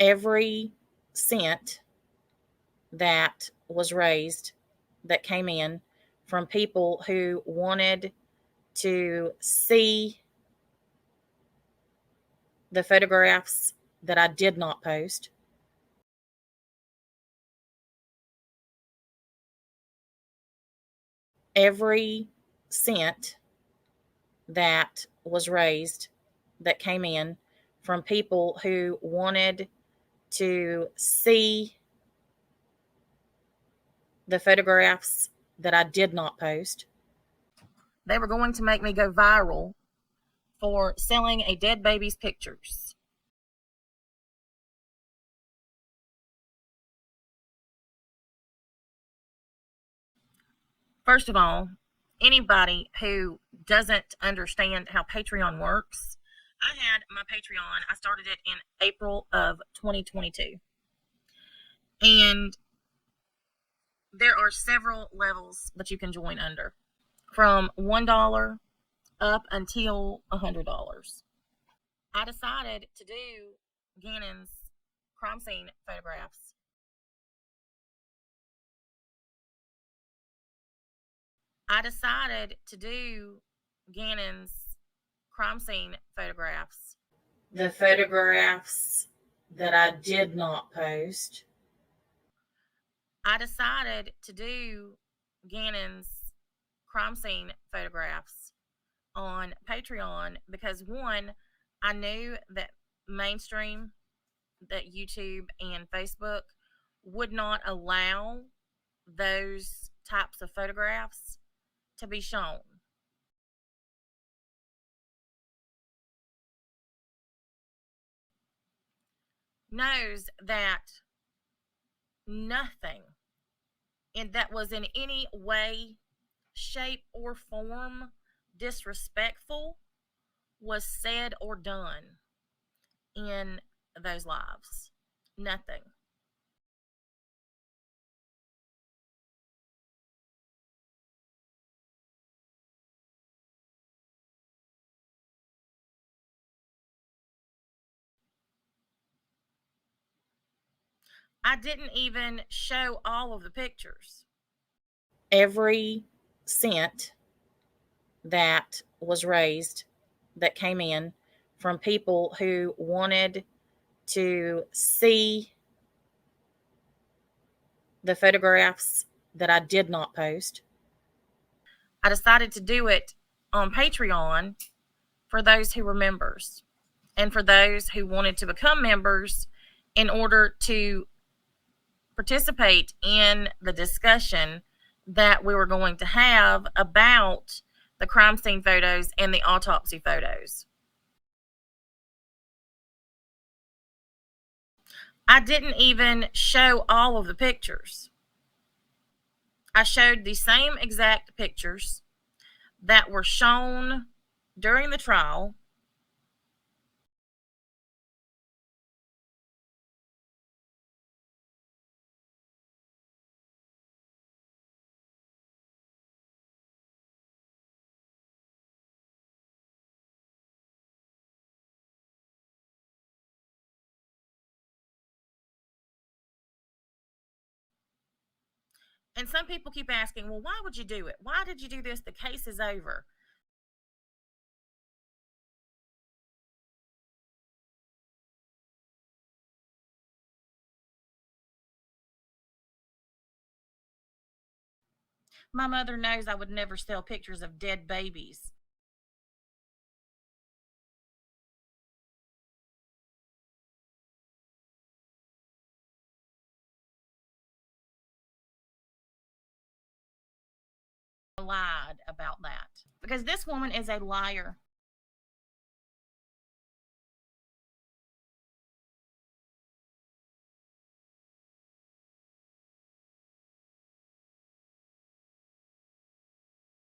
every cent that was raised that came in from people who wanted to see the photographs that I did not post. Every cent that was raised that came in from people who wanted to see the photographs that I did not post. They were going to make me go viral for selling a dead baby's pictures. First of all, anybody who doesn't understand how Patreon works, I had my Patreon, I started it in April of 2022. And there are several levels that you can join under, from $1 up until $100. I decided to do Gannon's crime scene photographs. I decided to do Gannon's crime scene photographs. The photographs that I did not post. I decided to do Gannon's crime scene photographs on Patreon because, one, I knew that mainstream, that YouTube and Facebook would not allow those types of photographs to be shown. Knows that nothing that was in any way, shape, or form disrespectful was said or done in those lives. Nothing. I didn't even show all of the pictures. Every cent that was raised that came in from people who wanted to see the photographs that I did not post. I decided to do it on Patreon for those who were members and for those who wanted to become members in order to participate in the discussion that we were going to have about the crime scene photos and the autopsy photos. I didn't even show all of the pictures. I showed the same exact pictures that were shown during the trial. And some people keep asking, well, why would you do it? Why did you do this? The case is over. My mother knows I would never sell pictures of dead babies. I lied about that because this woman is a liar.